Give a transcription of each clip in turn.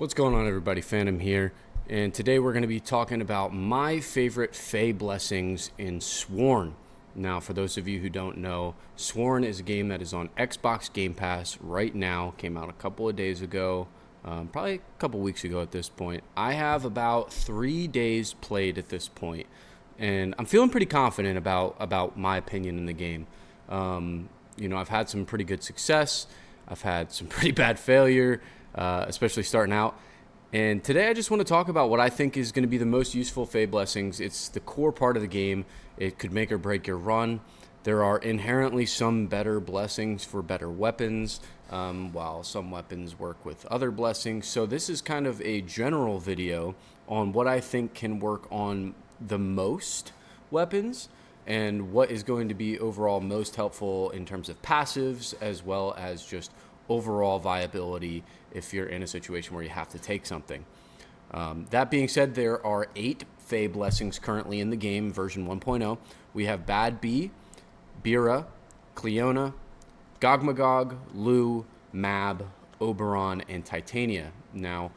What's going on, everybody? Phantom here, and today we're going to be talking about my favorite Fae Blessings in Sworn. Now, for those of you who don't know, Sworn is a game that is on Xbox Game Pass right now. Came out a couple of days ago, probably a couple weeks ago at this point. I have about 3 days played at this point, and I'm feeling pretty confident about my opinion in the game. I've had some pretty good success. I've had some pretty bad failure, especially starting out. And today I just want to talk about what I think is going to be the most useful Fae Blessings. It's the core part of the game. It could make or break your run. There are inherently some better blessings for better weapons, while some weapons work with other blessings. So this is kind of a general video on what I think can work on the most weapons and what is going to be overall most helpful in terms of passives as well as just overall viability if you're in a situation where you have to take something. That being said, there are 8 Fae Blessings currently in the game, version 1.0. We have Badb, Bira, Cleona, Gogmagog, Lu, Mab, Oberon, and Titania. Now,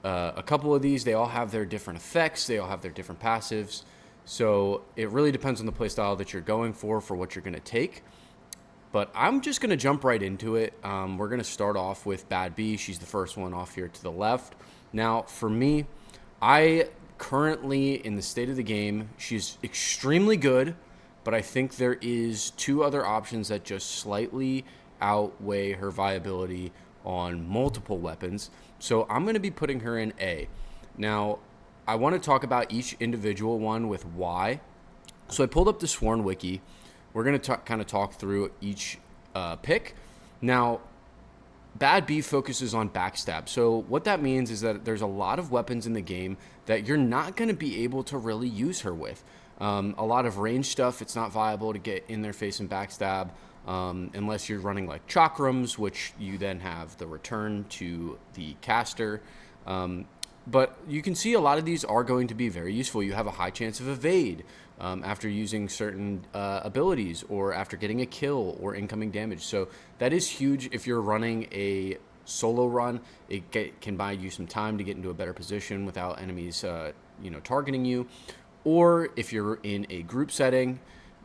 a couple of these, they all have their different effects. They all have their different passives. So it really depends on the playstyle that you're going for what you're going to take. But I'm just going to jump right into it. We're going to start off with Badb. She's the first one off here to the left. Now, for me, I currently, in the state of the game, she's extremely good, but I think there is 2 other options that just slightly outweigh her viability on multiple weapons. So I'm going to be putting her in A. Now, I want to talk about each individual one with why. So I pulled up the Sworn Wiki. We're going to kind of talk through each pick. Now, Badb focuses on backstab. So what that means is that there's a lot of weapons in the game that you're not going to be able to really use her with. A lot of range stuff, it's not viable to get in their face and backstab unless you're running like chakrams, which you then have the return to the caster. But you can see a lot of these are going to be very useful. You have a high chance of evade after using certain abilities or after getting a kill or incoming damage. So that is huge if you're running a solo run. It can buy you some time to get into a better position without enemies targeting you. Or if you're in a group setting,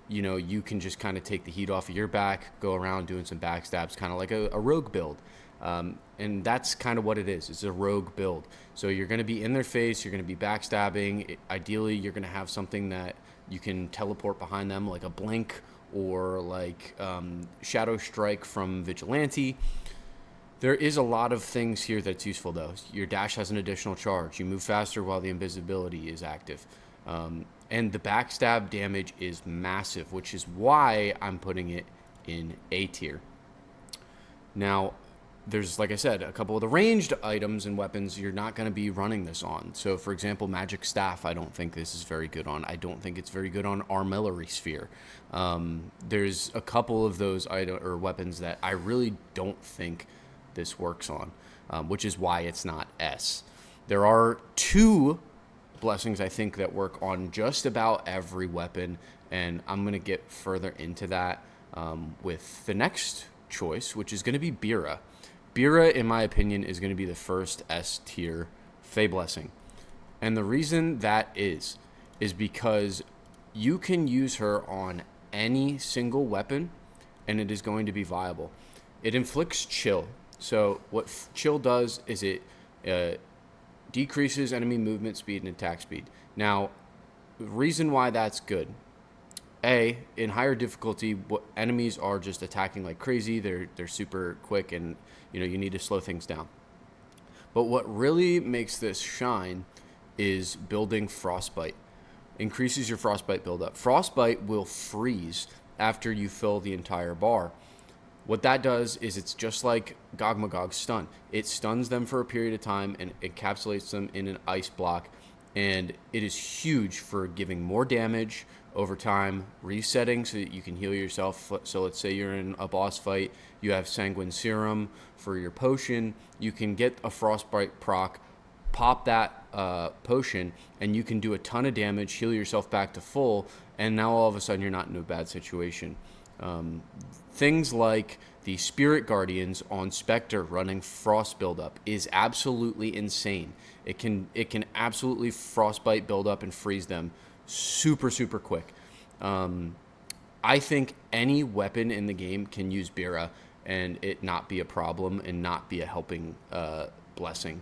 you can just kind of take the heat off of your back, go around doing some backstabs, kind of like a rogue build. And that's kind of what it is. It's a rogue build. So you're going to be in their face. You're going to be backstabbing. Ideally, you're going to have something that you can teleport behind them, like a blink or like Shadow Strike from Vigilante. There is a lot of things here that's useful, though. Your dash has an additional charge. You move faster while the invisibility is active. And the backstab damage is massive, which is why I'm putting it in A tier. Now, there's, like I said, a couple of the ranged items and weapons you're not going to be running this on. So, for example, Magic Staff, I don't think this is very good on. I don't think it's very good on Armillary Sphere. There's a couple of those weapons that I really don't think this works on, which is why it's not S. There are 2 blessings, I think, that work on just about every weapon, and I'm going to get further into that with the next choice, which is going to be Bira. Bira, in my opinion, is going to be the first S-tier Fae Blessing. And the reason that is because you can use her on any single weapon, and it is going to be viable. It inflicts chill. So what chill does is it decreases enemy movement speed and attack speed. Now, the reason why that's good, in higher difficulty, enemies are just attacking like crazy. They're super quick, and you need to slow things down. But what really makes this shine is building Frostbite. Increases your Frostbite buildup. Frostbite will freeze after you fill the entire bar. What that does is it's just like Gogmagog's stun. It stuns them for a period of time and encapsulates them in an ice block. And it is huge for giving more damage over time, resetting so that you can heal yourself. So let's say you're in a boss fight, you have Sanguine Serum for your potion. You can get a Frostbite proc, pop that potion, and you can do a ton of damage, heal yourself back to full, and now all of a sudden you're not in a bad situation. Things like the Spirit Guardians on Spectre running Frost buildup is absolutely insane. It can absolutely Frostbite build up and freeze them super, super quick. I think any weapon in the game can use Bira and it not be a problem and not be a helping blessing.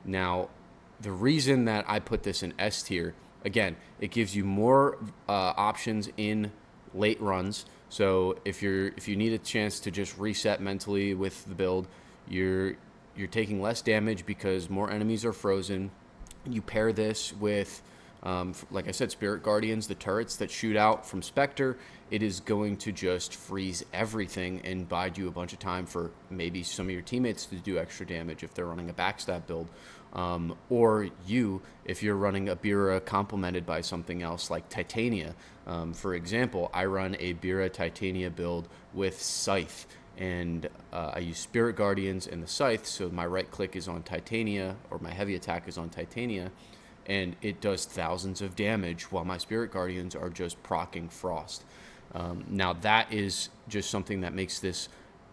Now, the reason that I put this in S tier, again, it gives you more options in late runs. So if you need a chance to just reset mentally with the build, you're taking less damage because more enemies are frozen. You pair this with, like I said, Spirit Guardians, the turrets that shoot out from Spectre. It is going to just freeze everything and bide you a bunch of time for maybe some of your teammates to do extra damage if they're running a backstab build. Or you, if you're running a Bira complemented by something else like Titania. For example, I run a Bira Titania build with Scythe, and I use Spirit Guardians and the Scythe, so my right click is on Titania, or my heavy attack is on Titania, and it does thousands of damage while my Spirit Guardians are just proccing Frost. Now that is just something that makes this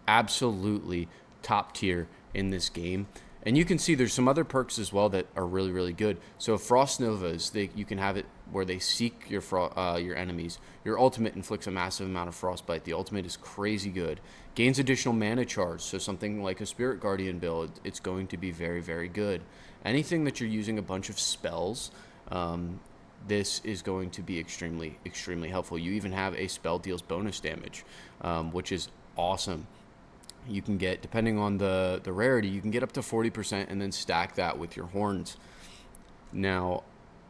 absolutely top tier in this game. And you can see there's some other perks as well that are really, really good. So Frost Novas, you can have it where they seek your enemies. Your ultimate inflicts a massive amount of frostbite. The ultimate is crazy good. Gains additional mana charge. So something like a Spirit Guardian build, it's going to be very, very good. Anything that you're using a bunch of spells, this is going to be extremely, extremely helpful. You even have a spell deals bonus damage, which is awesome. You can get, depending on the rarity, you can get up to 40% and then stack that with your horns. Now,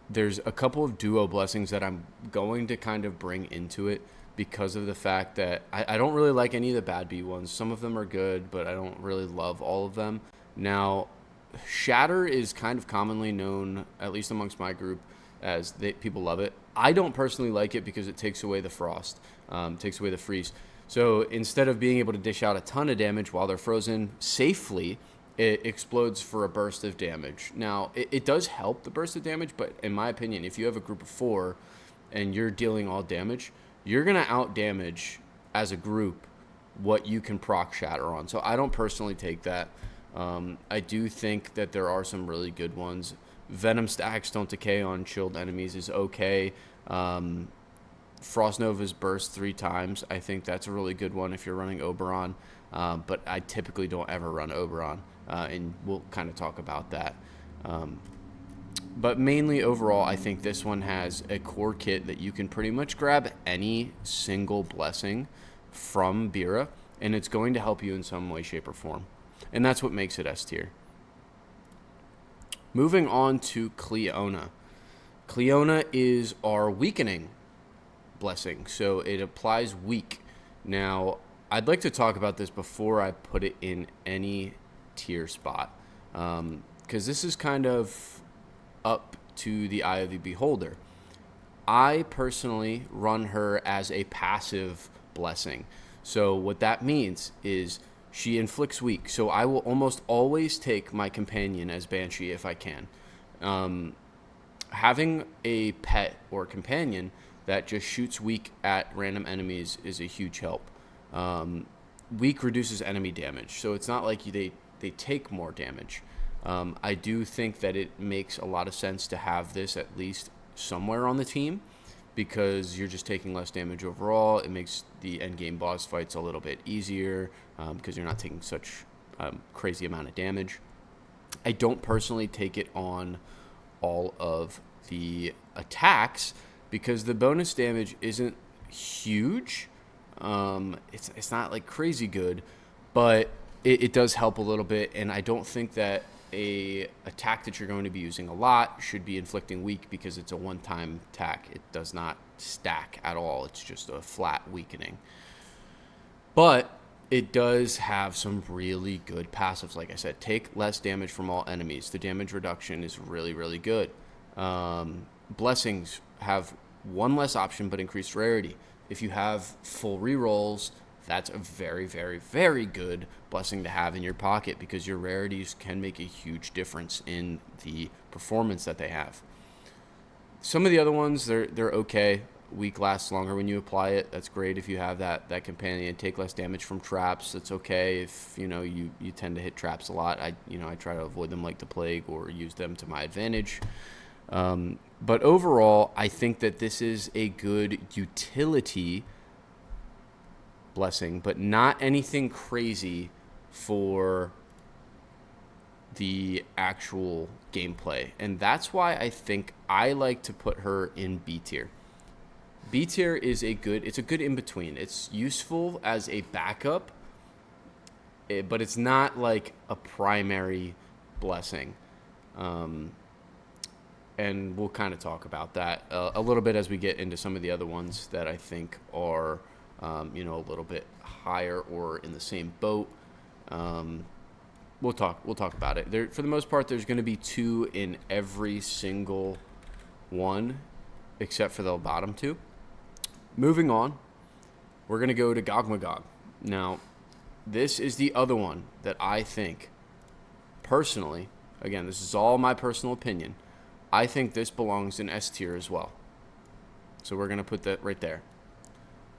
there's a couple of duo blessings that I'm going to kind of bring into it because of the fact that I don't really like any of the Badb ones. Some of them are good, but I don't really love all of them. Now, Shatter is kind of commonly known, at least amongst my group, as people love it. I don't personally like it because it takes away the frost, takes away the freeze. So instead of being able to dish out a ton of damage while they're frozen safely, it explodes for a burst of damage. Now, it does help the burst of damage, but in my opinion, if you have a group of 4 and you're dealing all damage, you're going to out-damage as a group what you can proc Shatter on. So I don't personally take that. I do think that there are some really good ones. Venom stacks don't decay on chilled enemies is okay. Frost Nova's burst 3 times. I think that's a really good one if you're running Oberon, but I typically don't ever run Oberon, and we'll kind of talk about that. But mainly overall, I think this one has a core kit that you can pretty much grab any single blessing from Bira, and it's going to help you in some way, shape, or form. And that's what makes it S tier. Moving on to Cleona. Cleona is our weakening blessing, so it applies weak. Now, I'd like to talk about this before I put it in any tier spot, because this is kind of up to the eye of the beholder. I personally run her as a passive blessing. So what that means is she inflicts weak. So I will almost always take my companion as Banshee if I can. Having a pet or companion that just shoots weak at random enemies is a huge help. Weak reduces enemy damage, so it's not like they take more damage. I do think that it makes a lot of sense to have this at least somewhere on the team because you're just taking less damage overall. It makes the endgame boss fights a little bit easier because you're not taking such crazy amount of damage. I don't personally take it on all of the attacks because the bonus damage isn't huge. It's not like crazy good, but it does help a little bit, and I don't think that a attack that you're going to be using a lot should be inflicting weak because it's a one-time attack. It does not stack at all. It's just a flat weakening. But it does have some really good passives. Like I said, take less damage from all enemies. The damage reduction is really, really good. Blessings have one less option but increased rarity. If you have full rerolls, that's a very, very, very good blessing to have in your pocket, because your rarities can make a huge difference in the performance that they have. Some of the other ones, they're okay. Weak lasts longer when you apply it. That's great if you have that companion. Take less damage from traps. That's okay if you tend to hit traps a lot. I try to avoid them like the plague, or use them to my advantage. But overall, I think that this is a good utility blessing, but not anything crazy for the actual gameplay. And that's why I think I like to put her in B tier. B tier is a good in between. It's useful as a backup, but it's not like a primary blessing. And we'll kind of talk about that a little bit as we get into some of the other ones that I think are, a little bit higher or in the same boat. We'll talk about it. For the most part, there's going to be 2 in every single one, except for the bottom 2. Moving on, we're going to go to Gogmagog. Now, this is the other one that I think, personally, again, this is all my personal opinion, I think this belongs in S tier as well. So we're going to put that right there.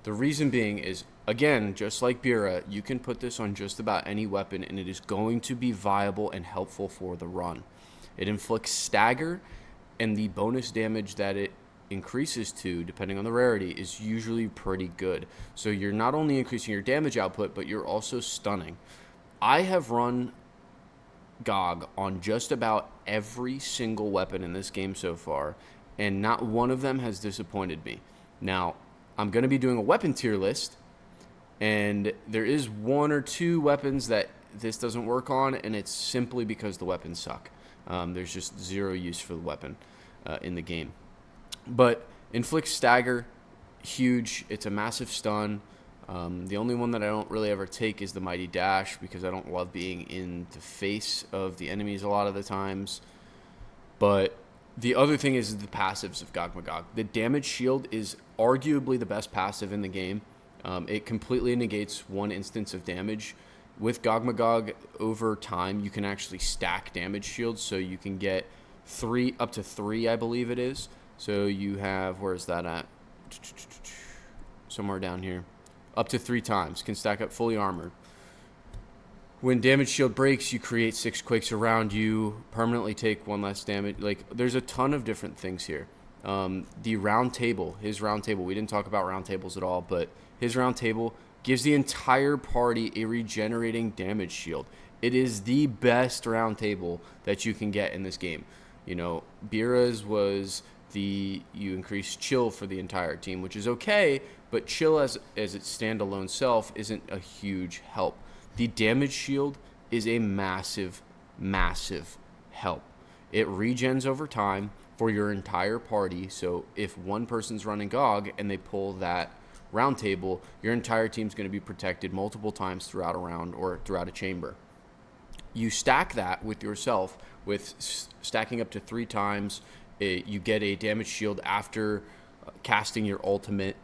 The reason being is, again, just like Bira, you can put this on just about any weapon, and it is going to be viable and helpful for the run. It inflicts stagger, and the bonus damage that it increases to, depending on the rarity, is usually pretty good. So you're not only increasing your damage output, but you're also stunning. I have run Gog on just about every single weapon in this game so far, and not one of them has disappointed me. Now, I'm going to be doing a weapon tier list, and there is 1 or 2 weapons that this doesn't work on, and it's simply because the weapons suck. There's just zero use for the weapon in the game. But inflicts stagger, huge. It's a massive stun. The only one that I don't really ever take is the Mighty Dash, because I don't love being in the face of the enemies a lot of the times. But the other thing is the passives of Gogmagog. The damage shield is arguably the best passive in the game. It completely negates 1 instance of damage. With Gogmagog, over time, you can actually stack damage shields, so you can get up to 3, I believe it is. So you have, where is that at? Somewhere down here. Up to 3 times. Can stack up fully armored. When damage shield breaks, you create 6 quakes around you. Permanently take 1 less damage. Like, there's a ton of different things here. The round table, his round table. We didn't talk about round tables at all, but his round table gives the entire party a regenerating damage shield. It is the best round table that you can get in this game. Bira's was you increase chill for the entire team, which is okay, but chill as its standalone self isn't a huge help. The damage shield is a massive, massive help. It regens over time for your entire party, so if one person's running Gog and they pull that round table, your entire team's going to be protected multiple times throughout a round or throughout a chamber. You stack that with yourself, with stacking up to 3 times. You get a damage shield after casting your ultimate.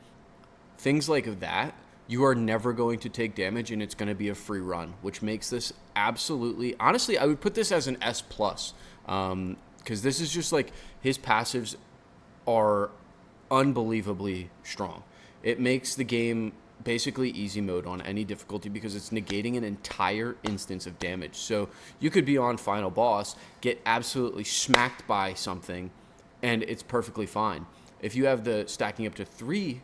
Things like that, you are never going to take damage, and it's going to be a free run, which makes this absolutely... Honestly, I would put this as an S+, because this is just like, his passives are unbelievably strong. It makes the game basically easy mode on any difficulty, because it's negating an entire instance of damage. So you could be on final boss, get absolutely smacked by something, and it's perfectly fine. If you have the stacking up to 3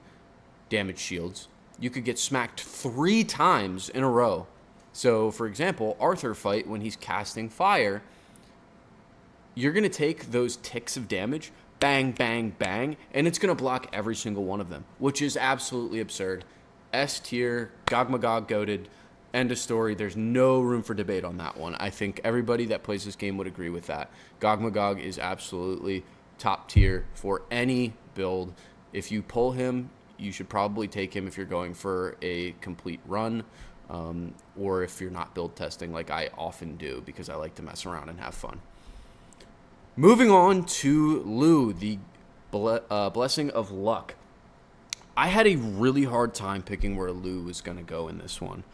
damage shields, you could get smacked 3 times in a row. So, for example, Arthur fight, when he's casting fire, you're going to take those ticks of damage, bang, bang, bang, and it's going to block every single one of them, which is absolutely absurd. S tier, Gogmagog goated, end of story. There's no room for debate on that one. I think everybody that plays this game would agree with that. Gogmagog is absolutely top tier for any build. If you pull him, you should probably take him if you're going for a complete run, or if you're not build testing like I often do, because I like to mess around and have fun. Moving on to Lu, the Blessing of Luck. I had a really hard time picking where Lou was going to go in this one.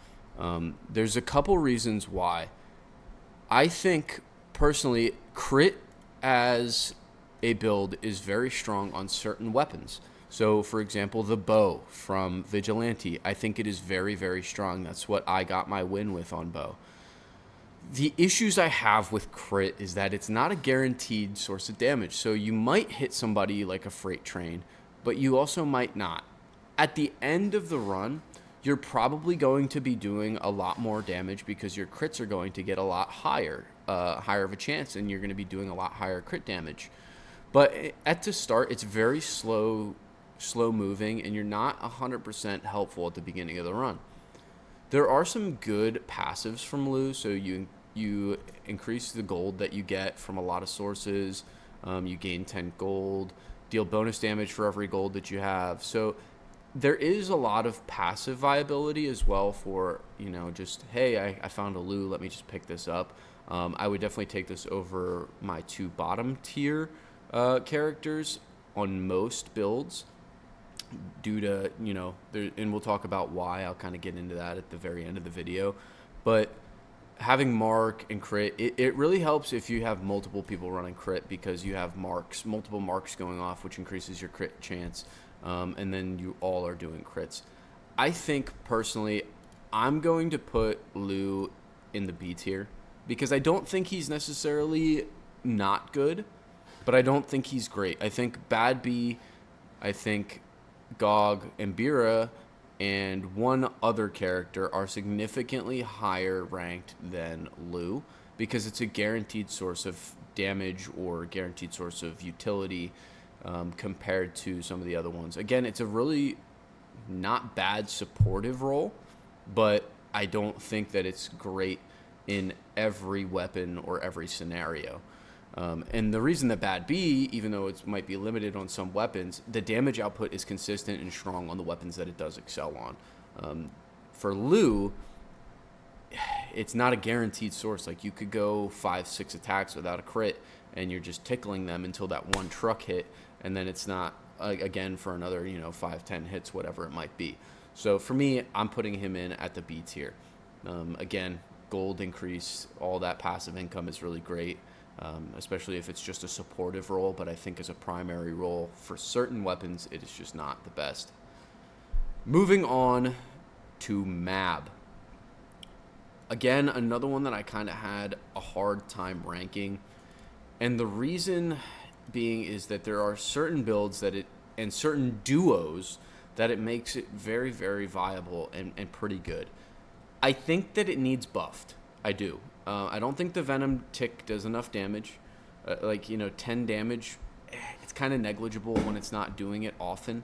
There's a couple reasons why. I think, personally, crit as a build is very strong on certain weapons. So, for example, the bow from Vigilante, I think it is very, very strong. That's what I got my win with on bow. The issues I have with crit is that it's not a guaranteed source of damage. So you might hit somebody like a freight train, but you also might not. At the end of the run, you're probably going to be doing a lot more damage because your crits are going to get a lot higher of a chance, and you're going to be doing a lot higher crit damage. But at the start, it's very slow moving, and you're not 100% helpful at the beginning of the run. There are some good passives from Lou, so you increase the gold that you get from a lot of sources. You gain 10 gold, deal bonus damage for every gold that you have. So there is a lot of passive viability as well for, just, hey, I found a Lou, let me just pick this up. I would definitely take this over my 2 bottom tier characters on most builds due to, and we'll talk about why. I'll kind of get into that at the very end of the video. But having mark and crit, it really helps if you have multiple people running crit, because you have multiple marks going off, which increases your crit chance. And then you all are doing crits. I think, personally, I'm going to put Lou in the B tier because I don't think he's necessarily not good, but I don't think he's great. I think Badb, I think Gog and Bira, and one other character are significantly higher ranked than Lou because it's a guaranteed source of damage or guaranteed source of utility compared to some of the other ones. Again, it's a really not bad supportive role, but I don't think that it's great in every weapon or every scenario. And the reason that Badb, even though it might be limited on some weapons, the damage output is consistent and strong on the weapons that it does excel on. For Lou, it's not a guaranteed source. Like, you could go 5-6 attacks without a crit, and you're just tickling them until that one truck hit, and then it's not, again, for another, 5-10 hits, whatever it might be. So for me, I'm putting him in at the B tier. Again, gold increase, all that passive income is really great. Especially if it's just a supportive role, but I think as a primary role for certain weapons, it is just not the best. Moving on to Mab. Again, another one that I kind of had a hard time ranking, and the reason being is that there are certain builds and certain duos that it makes it very, very viable and pretty good. I think that it needs buffed. I do. I don't think the Venom tick does enough damage. 10 damage, it's kind of negligible when it's not doing it often.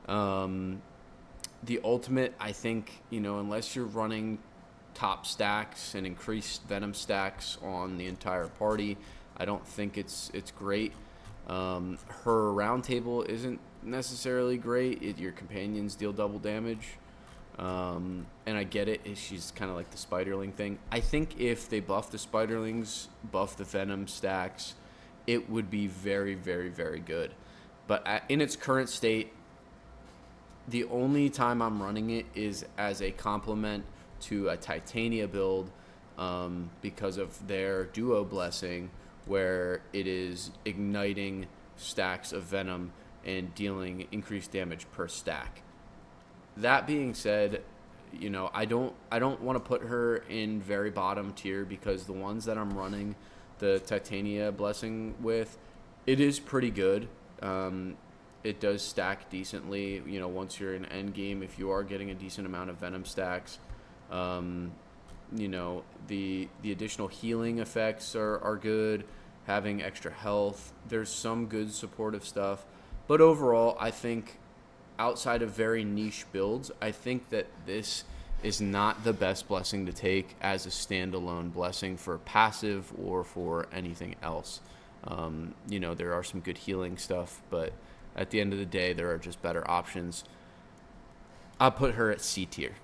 The ultimate, I think, unless you're running top stacks and increased Venom stacks on the entire party, I don't think it's great. Her round table isn't necessarily great. Your companions deal double damage. And I get it. She's kind of like the Spiderling thing. I think if they buff the Spiderlings, buff the Venom stacks, it would be very, very, very good. But in its current state, the only time I'm running it is as a complement to a Titania build because of their duo blessing, where it is igniting stacks of Venom and dealing increased damage per stack. That being said, I don't want to put her in very bottom tier because the ones that I'm running the Titania blessing with, it is pretty good. It does stack decently, once you're in end game, if you are getting a decent amount of Venom stacks. The additional healing effects are good, having extra health. There's some good supportive stuff. But overall, I think outside of very niche builds, I think that this is not the best blessing to take as a standalone blessing for passive or for anything else. There are some good healing stuff, but at the end of the day, there are just better options. I'll put her at C tier.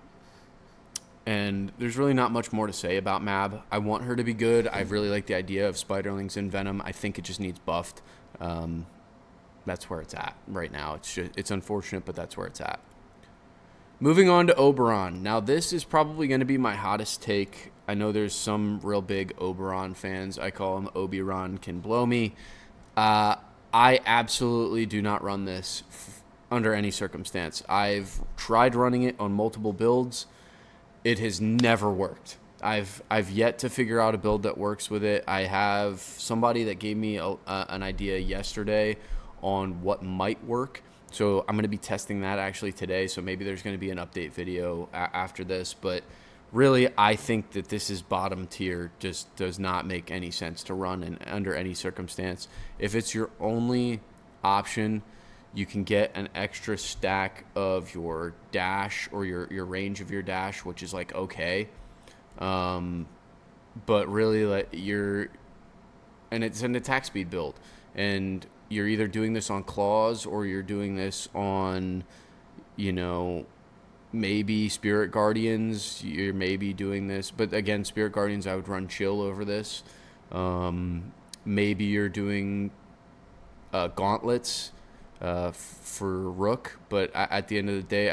And there's really not much more to say about Mab. I want her to be good. I really like the idea of Spiderlings and Venom. I think it just needs buffed. that's where it's at right now. It's unfortunate, but that's where it's at. Moving on to Oberon. Now, this is probably going to be my hottest take. I know there's some real big Oberon fans. I call him Oberon can blow me. I absolutely do not run this under any circumstance. I've tried running it on multiple builds. It has never worked. I've yet to figure out a build that works with it. I have somebody that gave me an idea yesterday on what might work. So I'm going to be testing that actually today. So maybe there's going to be an update video after this. But really, I think that this is bottom tier. Just does not make any sense to run under any circumstance. If it's your only option, you can get an extra stack of your dash or your range of your dash, which is like okay. But really, like and it's an attack speed build, and you're either doing this on claws or you're doing this on, maybe Spirit Guardians. You're maybe doing this, but again, Spirit Guardians, I would run chill over this. Maybe you're doing gauntlets for Rook, but at the end of the day,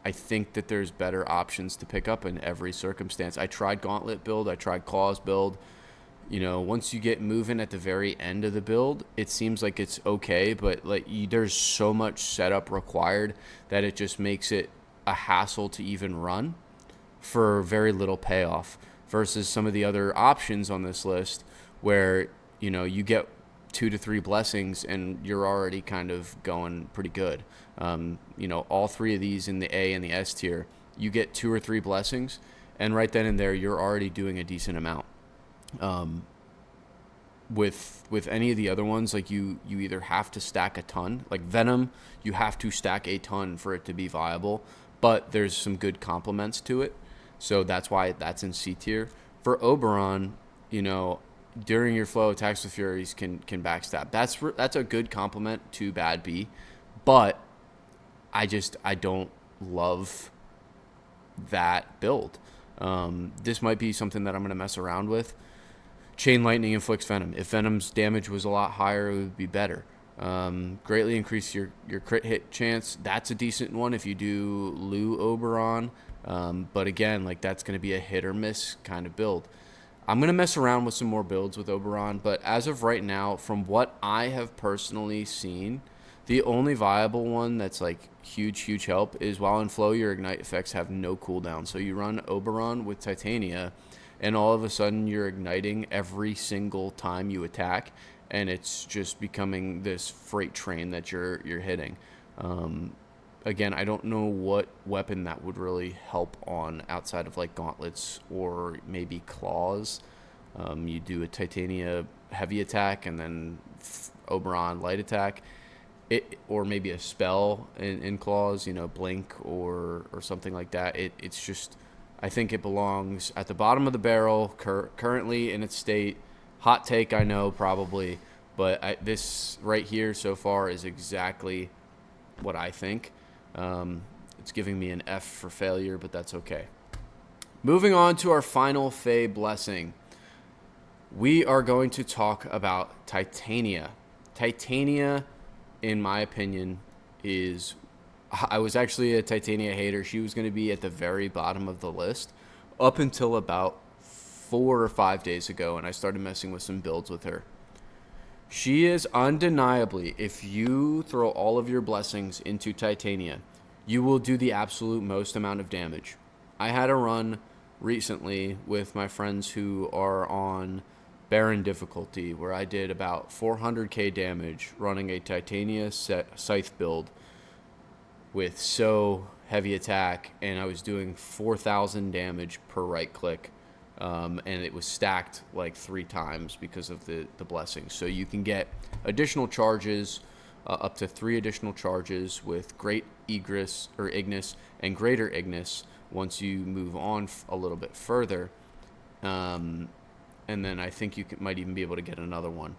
I think that there's better options to pick up in every circumstance. I tried gauntlet build, I tried claws build. Once you get moving at the very end of the build, it seems like it's okay, but there's so much setup required that it just makes it a hassle to even run for very little payoff versus some of the other options on this list where, you get 2 to 3 blessings and you're already kind of going pretty good. All 3 of these in the A and the S tier, you get 2 or 3 blessings, and right then and there, you're already doing a decent amount. With any of the other ones, like you either have to stack a ton, like Venom, you have to stack a ton for it to be viable, but there's some good complements to it, so that's why that's in C tier. For Oberon, during your flow, attacks with Furies can backstab. That's a good complement to Badb, but I don't love that build. This might be something that I'm going to mess around with. Chain Lightning inflicts Venom. If Venom's damage was a lot higher, it would be better. Greatly increase your crit hit chance. That's a decent one if you do Lu Oberon. But again, that's going to be a hit or miss kind of build. I'm going to mess around with some more builds with Oberon, but as of right now, from what I have personally seen, the only viable one that's huge help is while in flow, your ignite effects have no cooldown. So you run Oberon with Titania, and all of a sudden you're igniting every single time you attack, and it's just becoming this freight train that you're hitting. Again, I don't know what weapon that would really help on outside of gauntlets or maybe claws. You do a Titania heavy attack and then Oberon light attack, or maybe a spell in claws, blink or something like that. It's just, I think it belongs at the bottom of the barrel currently in its state. Hot take, I know, probably, but this right here so far is exactly what I think. It's giving me an F for failure, but that's okay. Moving on to our final Fae blessing. We are going to talk about Titania. Titania, in my opinion, I was actually a Titania hater. She was going to be at the very bottom of the list up until about 4 or 5 days ago, and I started messing with some builds with her. She is undeniably, if you throw all of your blessings into Titania, you will do the absolute most amount of damage. I had a run recently with my friends who are on Baron difficulty where I did about 400k damage running a Titania scythe build with so heavy attack, and I was doing 4,000 damage per right click. And it was stacked 3 times because of the blessings. So you can get additional charges, up to 3 additional charges with Great Ignis and Greater Ignis once you move on a little bit further. And then I think you might even be able to get another one.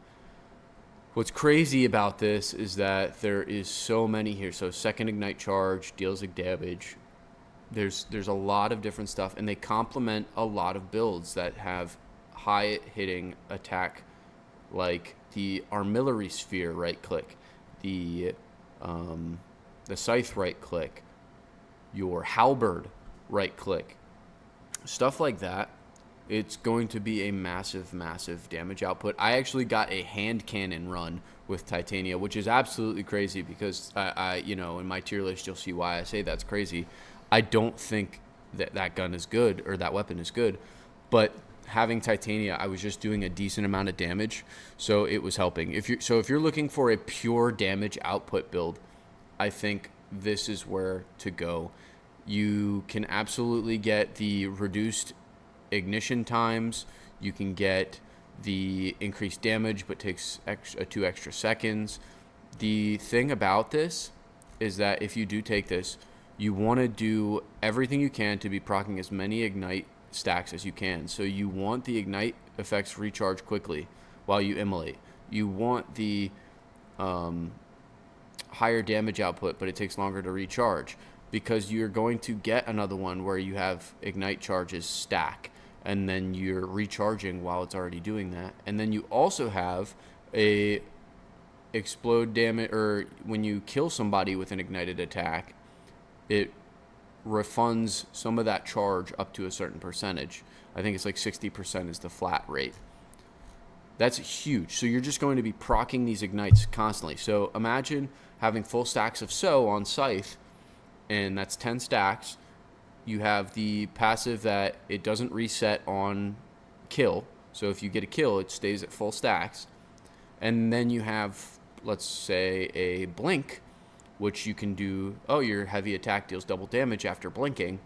What's crazy about this is that there is so many here. So second ignite charge deals damage. There's a lot of different stuff, and they complement a lot of builds that have high hitting attack, like the Armillary Sphere right click. the scythe right click, your halberd right click, stuff like that, it's going to be a massive, massive damage output. I actually got a hand cannon run with Titania, which is absolutely crazy because I in my tier list, you'll see why I say that's crazy. I don't think that gun is good, or that weapon is good, but having Titania, I was just doing a decent amount of damage, so it was helping. If you're looking for a pure damage output build, I think this is where to go. You can absolutely get the reduced ignition times. You can get the increased damage, but takes 2 extra seconds. The thing about this is that if you do take this, you want to do everything you can to be proccing as many ignite stacks as you can. So you want the ignite effects recharge quickly while you immolate. You want the higher damage output, but it takes longer to recharge, because you're going to get another one where you have ignite charges stack, and then you're recharging while it's already doing that. And then you also have a explode damage, or when you kill somebody with an ignited attack, it refunds some of that charge up to a certain percentage. I think it's like 60% is the flat rate. That's huge. So you're just going to be proccing these ignites constantly. So imagine having full stacks of So on Scythe, and that's 10 stacks. You have the passive that it doesn't reset on kill. So if you get a kill, it stays at full stacks. And then you have, let's say, a blink, which you can do, your heavy attack deals double damage after blinking.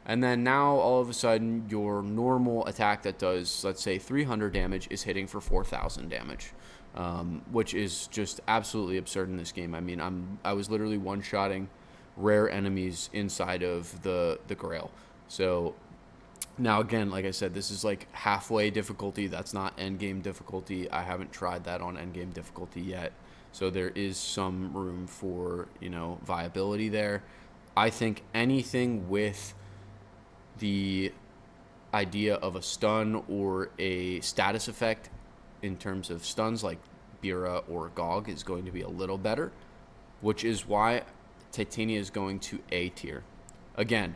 And then now all of a sudden your normal attack that does, let's say, 300 damage is hitting for 4,000 damage, which is just absolutely absurd in this game. I mean, I was literally one-shotting rare enemies inside of the Grail. So now, again, like I said, this is like halfway difficulty. That's not endgame difficulty. I haven't tried that on endgame difficulty yet. So there is some room for, viability there. I think anything with the idea of a stun or a status effect in terms of stuns like Bira or Gog is going to be a little better, which is why Titania is going to A tier. Again,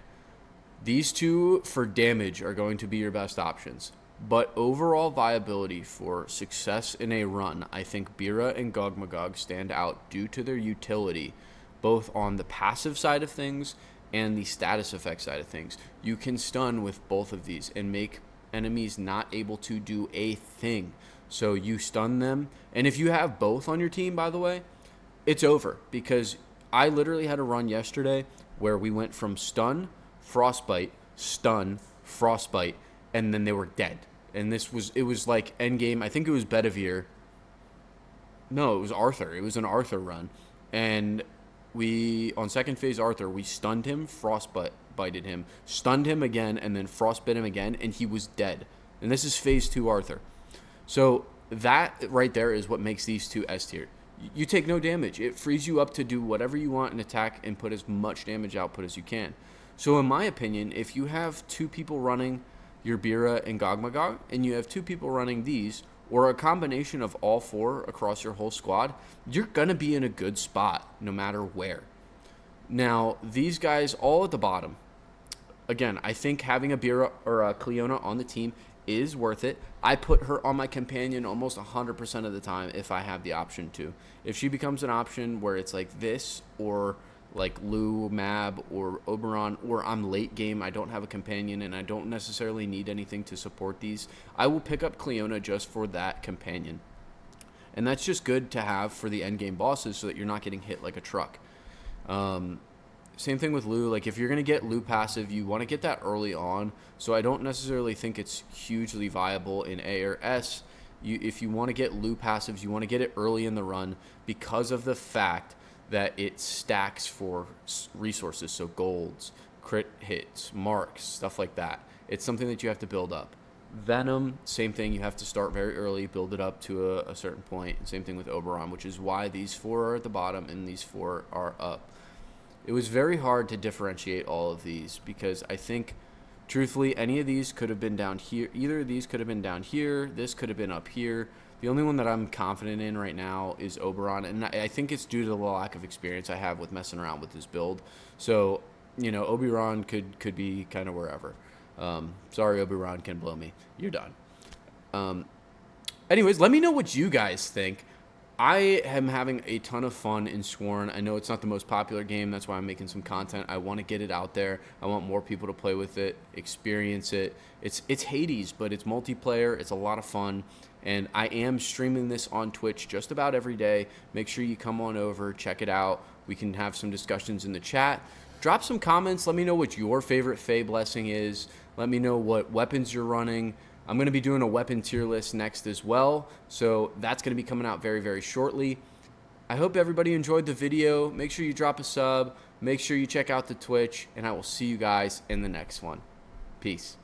these two for damage are going to be your best options, but overall viability for success in a run, I think Bira and Gogmagog stand out due to their utility, both on the passive side of things and the status effect side of things. You can stun with both of these and make enemies not able to do a thing. So you stun them, and if you have both on your team, by the way, it's over, because I literally had a run yesterday where we went from stun, frostbite, stun, frostbite, and then they were dead. And it was like endgame. I think it was Bedivere. No, it was Arthur. It was an Arthur run. And on second phase Arthur, we stunned him, frostbited him, stunned him again, and then frostbit him again, and he was dead. And this is phase 2 Arthur. So that right there is what makes these two S tier. You take no damage. It frees you up to do whatever you want and attack and put as much damage output as you can. So in my opinion, if you have 2 people running your Bira and Gogmagog, and you have 2 people running these, or a combination of all 4 across your whole squad, you're going to be in a good spot no matter where. Now, these guys all at the bottom, again, I think having a Bira or a Cleona on the team is worth it. I put her on my companion almost 100% of the time if I have the option to. If she becomes an option where it's like this, or like Lou, Mab, or Oberon, or I'm late game, I don't have a companion, and I don't necessarily need anything to support these, I will pick up Cleona just for that companion. And that's just good to have for the end game bosses so that you're not getting hit like a truck. Same thing with Lou. Like, if you're going to get Lou passive, you want to get that early on. So I don't necessarily think it's hugely viable in A or S. If you want to get Lou passives, you want to get it early in the run because of the fact that it stacks for resources. So golds, crit hits, marks, stuff like that. It's something that you have to build up. Venom, same thing. You have to start very early, build it up to a certain point. Same thing with Oberon, which is why these 4 are at the bottom and these 4 are up. It was very hard to differentiate all of these because I think, truthfully, any of these could have been down here. Either of these could have been down here. This could have been up here. The only one that I'm confident in right now is Oberon, and I think it's due to the lack of experience I have with messing around with this build. So, Oberon could be kind of wherever. Sorry, Oberon can blow me. You're done. Anyways, let me know what you guys think. I am having a ton of fun in Sworn. I know it's not the most popular game. That's why I'm making some content. I want to get it out there. I want more people to play with it, experience it. It's Hades, but it's multiplayer. It's a lot of fun. And I am streaming this on Twitch just about every day. Make sure you come on over, check it out. We can have some discussions in the chat. Drop some comments. Let me know what your favorite Fae Blessing is. Let me know what weapons you're running. I'm going to be doing a weapon tier list next as well, so that's going to be coming out very, very shortly. I hope everybody enjoyed the video. Make sure you drop a sub. Make sure you check out the Twitch, and I will see you guys in the next one. Peace.